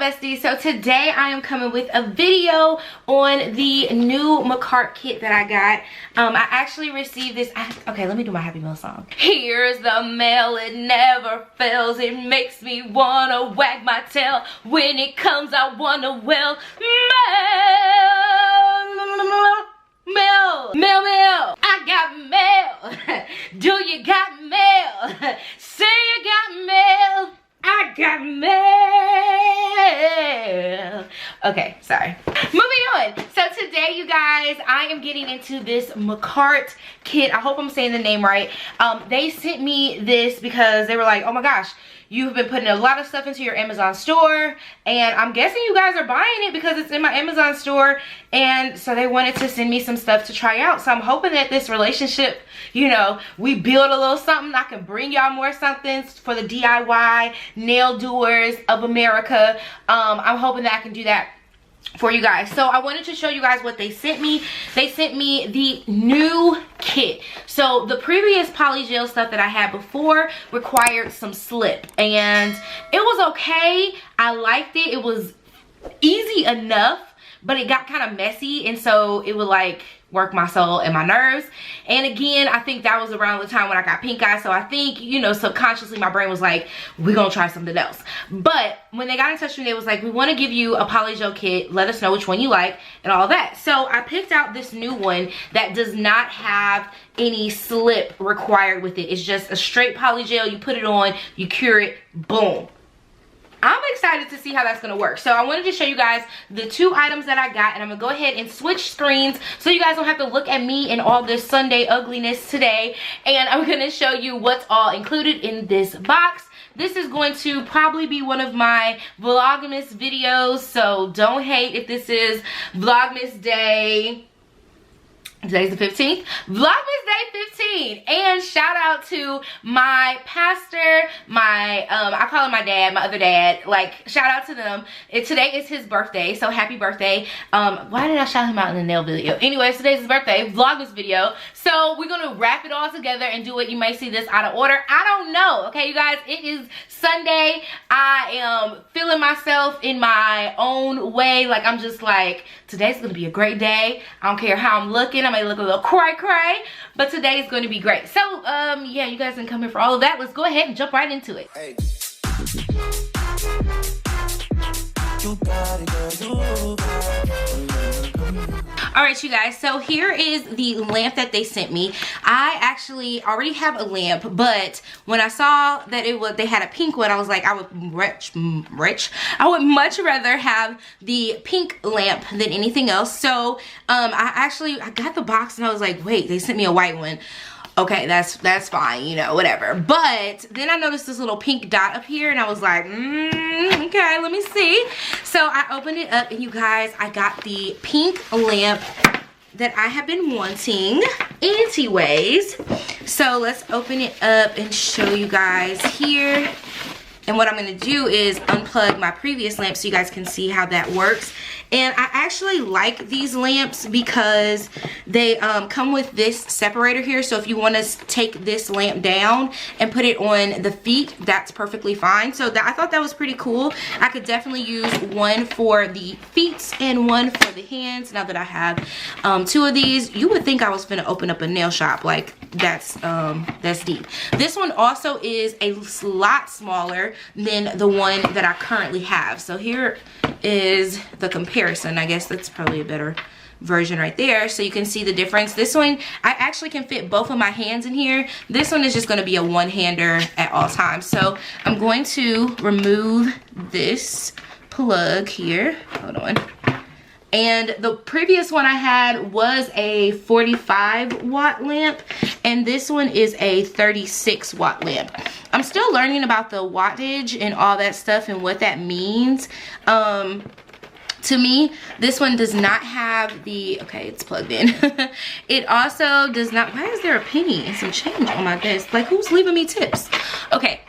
besties? So today I am coming with a video on the new Makartt kit that I got. I actually received this. Okay, let me do my Happy Meal song. Here's the mail, it never fails. It makes me wanna wag my tail. When it comes, I wanna mail. Mail. I got mail. Do you got mail? Say you got mail. I got mail. Okay, sorry. Moving on. So today, you guys, I am getting into this Makartt kit. I hope I'm saying the name right. They sent me this because they were like, oh my gosh, you've been putting a lot of stuff into your Amazon store, and I'm guessing you guys are buying it because it's in my Amazon store, and so they wanted to send me some stuff to try out. So I'm hoping that this relationship, you know, we build a little something. I can bring y'all more somethings for the DIY nail doers of America. I'm hoping that I can do that for you guys. So I wanted to show you guys what they sent me. They sent me the new kit. So the previous polygel stuff that I had before required some slip, and it was okay. I liked it. It was easy enough, but it got kind of messy, and so it would like work my soul and my nerves. And again, I think that was around the time when I got pink eye, so I think, you know, subconsciously my brain was like, we're gonna try something else. But when they got in touch with me, they was like, we want to give you a polygel kit, let us know which one you like and all that. So I picked out this new one that does not have any slip required with it. It's just a straight polygel. You put it on, you cure it, boom. I'm excited to see how that's gonna work. So I wanted to show you guys the two items that I got, and I'm gonna go ahead and switch screens so you guys don't have to look at me and all this Sunday ugliness today. And I'm gonna show you what's all included in this box. This is going to probably be one of my Vlogmas videos, so don't hate if this is Vlogmas Day. Today's the 15th. Vlogmas Day 15. And shout out to my pastor, my, I call him my dad, my other dad. Like, shout out to them. Today is his birthday, so happy birthday. Why did I shout him out in the nail video? Anyways, today's his birthday, Vlogmas video. So we're gonna wrap it all together and do it. You may see this out of order. I don't know, okay, you guys? It is Sunday. I am feeling myself in my own way. Like, I'm just like, today's gonna be a great day. I don't care how I'm looking. I may look a little cray, but today is going to be great. So, yeah, you guys can come here for all of that. Let's go ahead and jump right into it. Hey. Alright, you guys, so here is the lamp that they sent me. I actually already have a lamp, but when I saw that they had a pink one, I was like, I would much rather have the pink lamp than anything else. So I got the box and I was like, wait, they sent me a white one. Okay, that's fine, you know, whatever. But then I noticed this little pink dot up here, and I was like, okay, let me see. So I opened it up, and you guys, I got the pink lamp that I have been wanting anyways. So let's open it up and show you guys here. And what I'm going to do is unplug my previous lamp so you guys can see how that works. And I actually like these lamps because they come with this separator here. So if you want to take this lamp down and put it on the feet, that's perfectly fine. So I thought that was pretty cool. I could definitely use one for the feet and one for the hands. Now that I have two of these, you would think I was gonna open up a nail shop. Like, that's deep. This one also is a lot smaller than the one that I currently have. So here is the comparison. I guess that's probably a better version right there, so you can see the difference. This one, I actually can fit both of my hands in here. This one is just going to be a one-hander at all times. So I'm going to remove this plug here. Hold on. And the previous one I had was a 45 watt lamp, and this one is a 36 watt lamp. I'm still learning about the wattage and all that stuff and what that means. To me, this one does not have the, okay, it's plugged in. It also does not, why is there a penny and some change on my desk? Like, who's leaving me tips? Okay.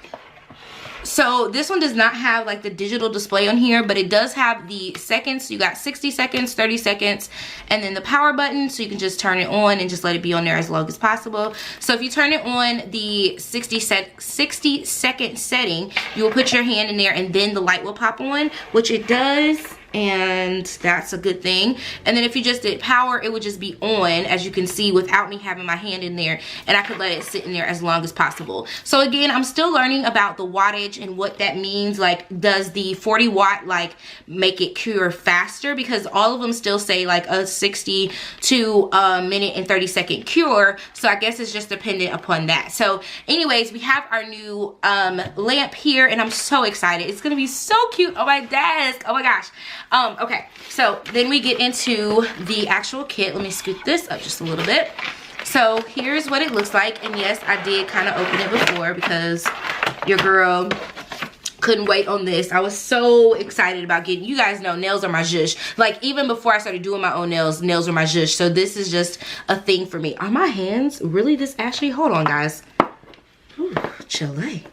So this one does not have like the digital display on here, but it does have the seconds. You got 60 seconds, 30 seconds, and then the power button, so you can just turn it on and just let it be on there as long as possible. So if you turn it on the 60 second setting, you will put your hand in there and then the light will pop on, which it does. And that's a good thing. And then if you just did power, it would just be on, as you can see, without me having my hand in there, and I could let it sit in there as long as possible. So again, I'm still learning about the wattage and what that means. Like, does the 40 watt like make it cure faster? Because all of them still say like a 60 to a minute and 30 second cure. So I guess it's just dependent upon that. So anyways, we have our new lamp here, and I'm so excited. It's gonna be so cute on my desk. Oh my gosh. Okay, so then we get into the actual kit. Let me scoot this up just a little bit. So here's what it looks like, and yes, I did kind of open it before because your girl couldn't wait on this. I was so excited about getting, you guys know nails are my zhush. Like, even before I started doing my own nails, nails are my zhush. So this is just a thing for me. Are my hands really this ashy? Hold on, guys. Ooh, Chile.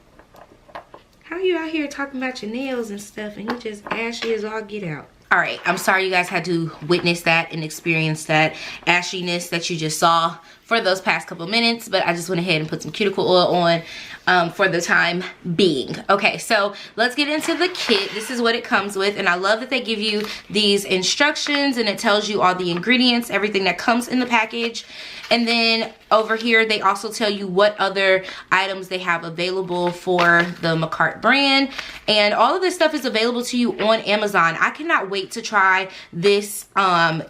How are you out here talking about your nails and stuff and you just ashy as all get out? All right, I'm sorry you guys had to witness that and experience that ashiness that you just saw for those past couple minutes, but I just went ahead and put some cuticle oil on for the time being. Okay, so let's get into the kit. This is what it comes with, and I love that they give you these instructions and it tells you all the ingredients, everything that comes in the package. And then over here, they also tell you what other items they have available for the Makartt brand. And all of this stuff is available to you on Amazon. I cannot wait to try this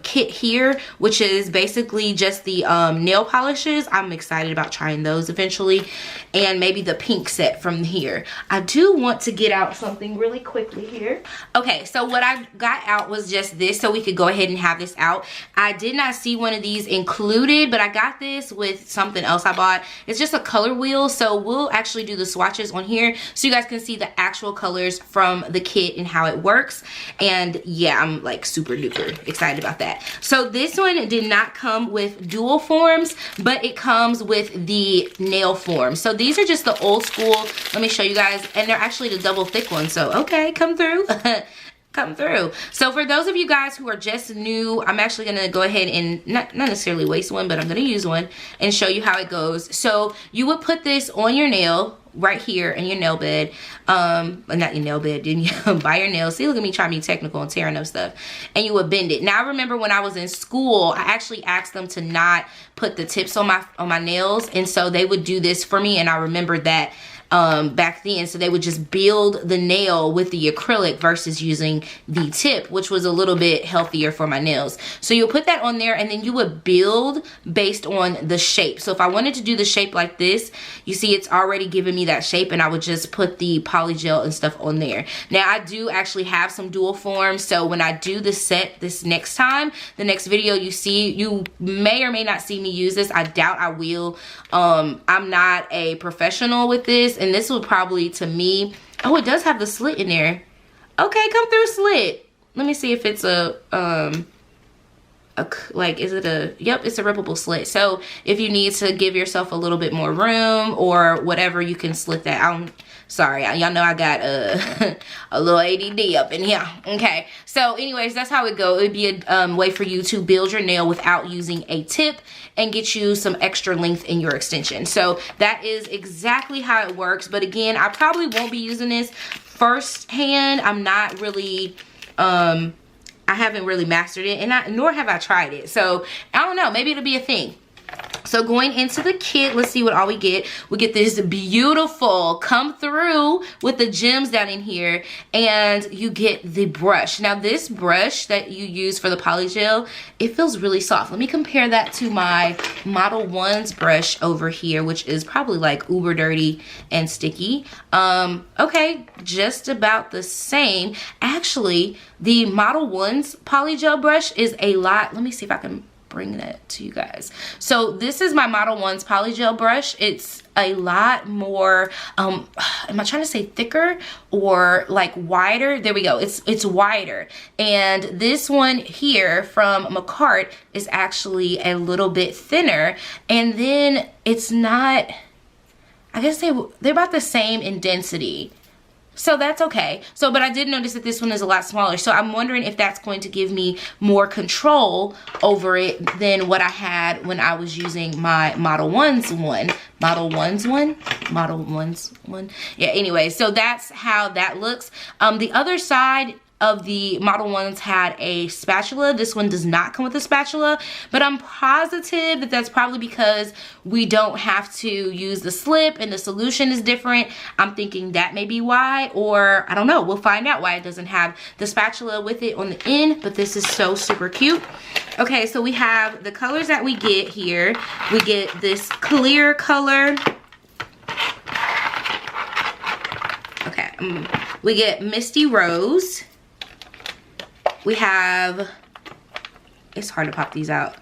kit here, which is basically just the nail polishes. I'm excited about trying those eventually. And maybe the pink set from here. I do want to get out something really quickly here. Okay, so what I got out was just this, so we could go ahead and have this out. I did not see one of these included, but I got this with something else I bought. It's just a color wheel, so we'll actually do the swatches on here so you guys can see the actual colors from the kit and how it works. And yeah, I'm like super duper excited about that. So this one did not come with dual forms, but it comes with the nail form. So these are just the old school, let me show you guys, and they're actually the double thick ones, so okay, come through. Come through. So for those of you guys who are just new, I'm actually gonna go ahead and not necessarily waste one, but I'm gonna use one and show you how it goes. So you would put this on your nail right here in your nail bed, not your nail bed, by your nails. See, look at me trying to be technical and tearing up stuff. And you would bend it. Now I remember when I was in school, I actually asked them to not put the tips on my nails, and so they would do this for me, and I remember that back then. So they would just build the nail with the acrylic versus using the tip, which was a little bit healthier for my nails. So you'll put that on there, and then you would build based on the shape. So if I wanted to do the shape like this, you see it's already giving me that shape, and I would just put the polygel and stuff on there. Now I do actually have some dual forms, so when I do the set this next time, the next video you see, you may or may not see me use this. I doubt I will. I'm not a professional with this, and this will probably, to me, oh, it does have the slit in there. Okay, come through slit. Let me see if it's like, is it a, yep, it's a rippable slit. So if you need to give yourself a little bit more room or whatever, you can slit that. I'm sorry, y'all know I got a little ADD up in here. Okay, so anyways, that's how it go. It would be a way for you to build your nail without using a tip and get you some extra length in your extension. So that is exactly how it works. But again, I probably won't be using this firsthand. I'm not really, I haven't really mastered it, and nor have I tried it. So I don't know, maybe it'll be a thing. So going into the kit, let's see what all we get. We get this beautiful come through with the gems down in here, and you get the brush. Now this brush that you use for the polygel, it feels really soft. Let me compare that to my Model 1's brush over here, which is probably like uber dirty and sticky. Okay, just about the same. Actually, the Model 1's polygel brush is a lot, let me see if I can bring that to you guys. So this is my Model 1's polygel brush. It's a lot more, am I trying to say thicker or like wider? There we go. It's wider. And this one here from Makartt is actually a little bit thinner. And then it's not, I guess they're about the same in density. So that's okay. So, but I did notice that this one is a lot smaller. So I'm wondering if that's going to give me more control over it than what I had when I was using my Model 1's one. Yeah, anyway, so that's how that looks. The other side of the Model 1s had a spatula. This one does not come with a spatula, but I'm positive that that's probably because we don't have to use the slip and the solution is different. I'm thinking that may be why, or I don't know. We'll find out why it doesn't have the spatula with it on the end, but this is so super cute. Okay, so we have the colors that we get here. We get this clear color. Okay, we get Misty Rose. We have, it's hard to pop these out.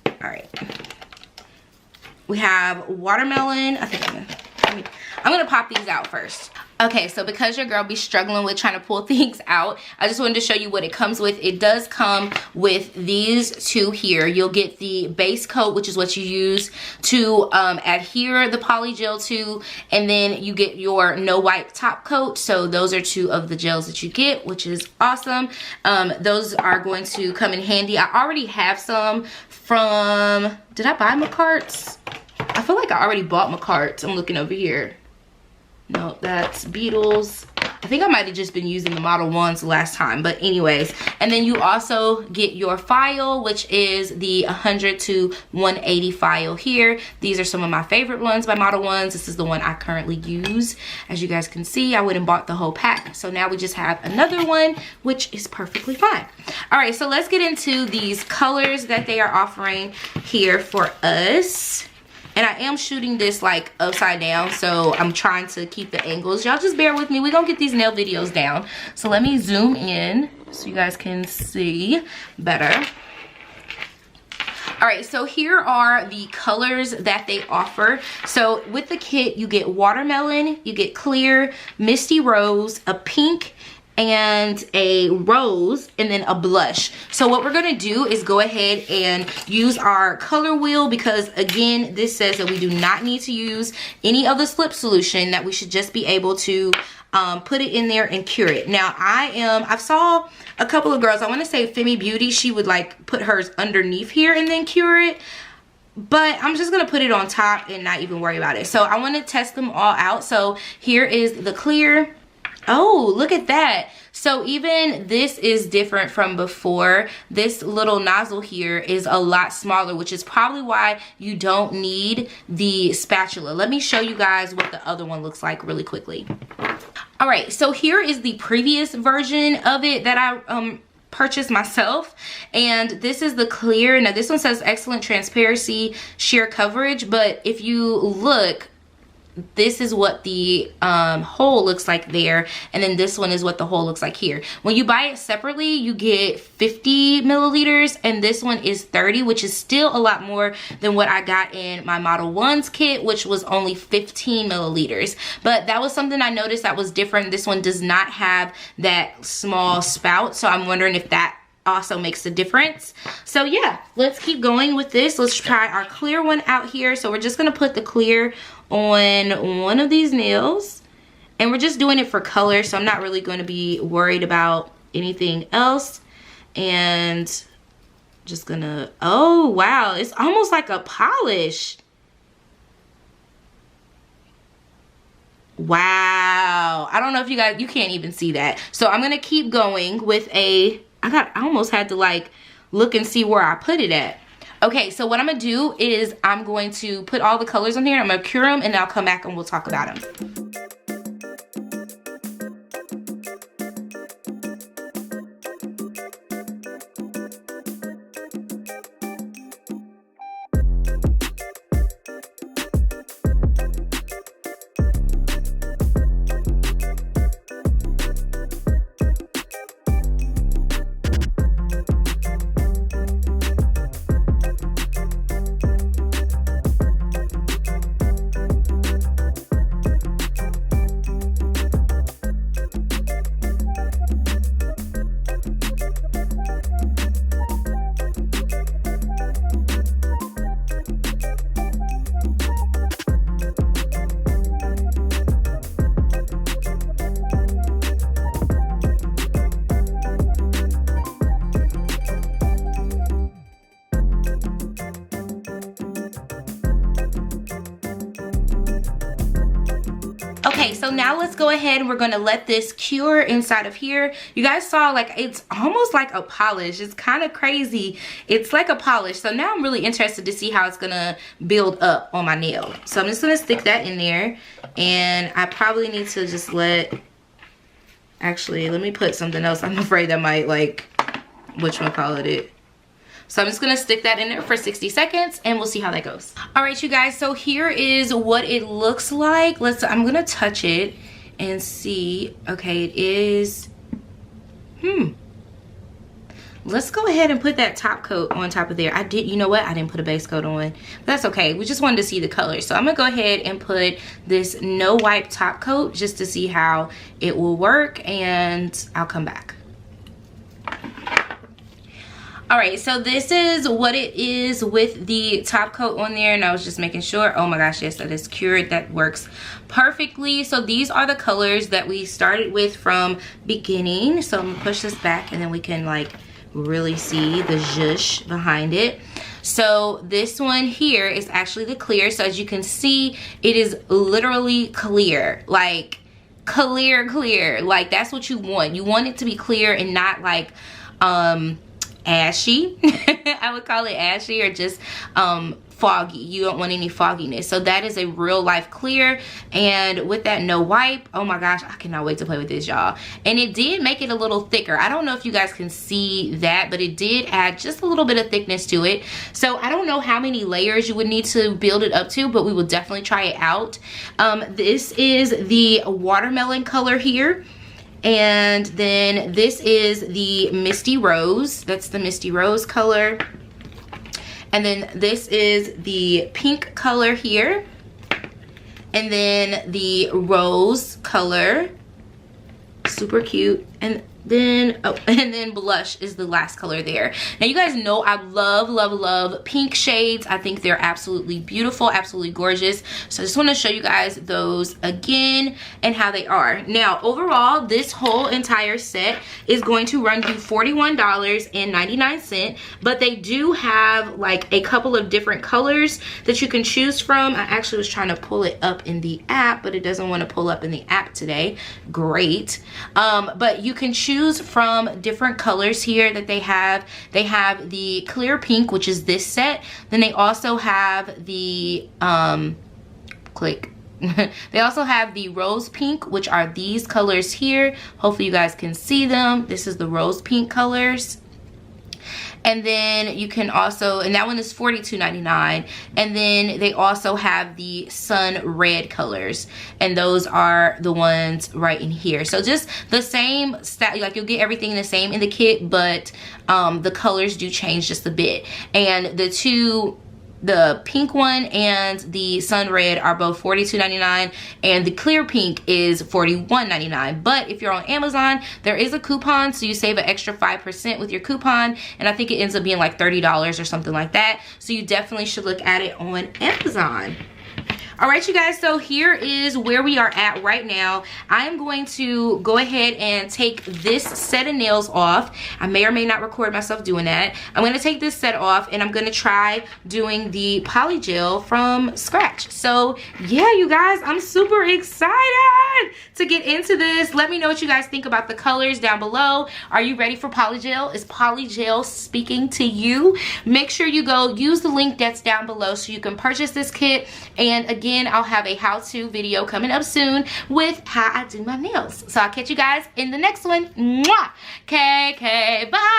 All right. We have watermelon. I think I'm gonna pop these out first. Okay, so because your girl be struggling with trying to pull things out, I just wanted to show you what it comes with. It does come with these two here. You'll get the base coat, which is what you use to adhere the poly gel to, and then you get your no wipe top coat. So those are two of the gels that you get, which is awesome. Those are going to come in handy. I already have some from, did I buy Makartt's? I feel like I already bought Makartt's. I'm looking over here. No, that's Beetles. I think I might have just been using the Model 1s last time, but anyways. And then you also get your file, which is the 100 to 180 file here. These are some of my favorite ones by Model 1s. This is the one I currently use. As you guys can see, I went and bought the whole pack. So now we just have another one, which is perfectly fine. All right, so let's get into these colors that they are offering here for us. And I am shooting this like upside down, so I'm trying to keep the angles. Y'all just bear with me. We're gonna get these nail videos down. So let me zoom in so you guys can see better. All right, so here are the colors that they offer. So with the kit, you get watermelon, you get clear, misty rose, a pink, and a rose, and then a blush. So what we're gonna do is go ahead and use our color wheel, because again, this says that we do not need to use any of the slip solution, that we should just be able to put it in there and cure it. Now I saw a couple of girls, I want to say Femi Beauty, she would like put hers underneath here and then cure it, but I'm just gonna put it on top and not even worry about it. So I want to test them all out. So here is the clear. Oh, look at that. So even this is different from before. This little nozzle here is a lot smaller, which is probably why you don't need the spatula. Let me show you guys what the other one looks like really quickly. All right, so here is the previous version of it that I purchased myself, and this is the clear. Now this one says excellent transparency, sheer coverage, but if you look, this is what the hole looks like there, and then this one is what the hole looks like here. When you buy it separately, you get 50 milliliters, and this one is 30, which is still a lot more than what I got in my Model 1's kit, which was only 15 milliliters. But that was something I noticed that was different. This one does not have that small spout, so I'm wondering if that also makes a difference. So yeah, let's keep going with this. Let's try our clear one out here. So we're just gonna put the clear on one of these nails, and we're just doing it for color, so I'm not really going to be worried about anything else. And just gonna, oh wow, it's almost like a polish. Wow, I don't know if you guys, you can't even see that. So I'm gonna keep going with a, I almost had to like look and see where I put it at. Okay, so what I'm gonna do is I'm going to put all the colors on here, I'm gonna cure them, and then I'll come back and we'll talk about them. Okay, so now let's go ahead and we're gonna let this cure inside of here. You guys saw, like, it's almost like a polish. It's kind of crazy. It's like a polish. So now I'm really interested to see how it's gonna build up on my nail. So I'm just gonna stick that in there, and I probably need to just actually, let me put something else. I'm afraid that might, like, whatchamacallit it. So I'm just gonna stick that in there for 60 seconds and we'll see how that goes. All right, you guys, so here is what it looks like. I'm gonna touch it and see. Okay, it is, let's go ahead and put that top coat on top of there. You know what? I didn't put a base coat on, but that's okay. We just wanted to see the color. So I'm gonna go ahead and put this no wipe top coat just to see how it will work, and I'll come back. All right, so this is what it is with the top coat on there, and I was just making sure. Oh my gosh, yes, that is cured. That works perfectly. So these are the colors that we started with from beginning. So I'm gonna push this back and then we can, like, really see the zhuzh behind it. So this one here is actually the clear. So as you can see, it is literally clear, like clear. Like, that's what you want. You want it to be clear and not like ashy. I would call it ashy, or just foggy. You don't want any fogginess. So that is a real life clear, and with that no wipe, oh my gosh, I cannot wait to play with this, y'all. And it did make it a little thicker. I don't know if you guys can see that, but it did add just a little bit of thickness to it. So I don't know how many layers you would need to build it up to, but we will definitely try it out. This is the watermelon color here. And then this is the Misty Rose. That's the Misty Rose color. And then this is the pink color here. And then the rose color. Super cute. And then, oh, and then blush is the last color there. Now, you guys know I love pink shades. I think they're absolutely beautiful, absolutely gorgeous. So I just want to show you guys those again and how they are. Now, overall, this whole entire set is going to run you $41.99, but they do have, like, a couple of different colors that you can choose from. I actually was trying to pull it up in the app, but it doesn't want to pull up in the app today. Great. But you can choose from different colors here that they have. They have the clear pink, which is this set. Then they also have the they also have the rose pink, which are these colors here. Hopefully you guys can see them. This is the rose pink colors. And then you can also, and that one is $42.99. And then they also have the sun red colors, and those are the ones right in here. So just the same style, like you'll get everything the same in the kit, but the colors do change just a bit. And the pink one and the sun red are both $42.99, and the clear pink is $41.99. But if you're on Amazon, there is a coupon, so you save an extra 5% with your coupon, and I think it ends up being like $30 or something like that. So you definitely should look at it on Amazon. All right, you guys, so here is where we are at right now. I am going to go ahead and take this set of nails off. I may or may not record myself doing that. I'm going to take this set off, and I'm going to try doing the poly gel from scratch. So yeah, you guys, I'm super excited to get into this. Let me know what you guys think about the colors down below. Are you ready for poly gel? Is poly gel speaking to you? Make sure you go use the link that's down below so you can purchase this kit. And again, I'll have a how-to video coming up soon with how I do my nails. So I'll catch you guys in the next one. Mwah! Okay, bye!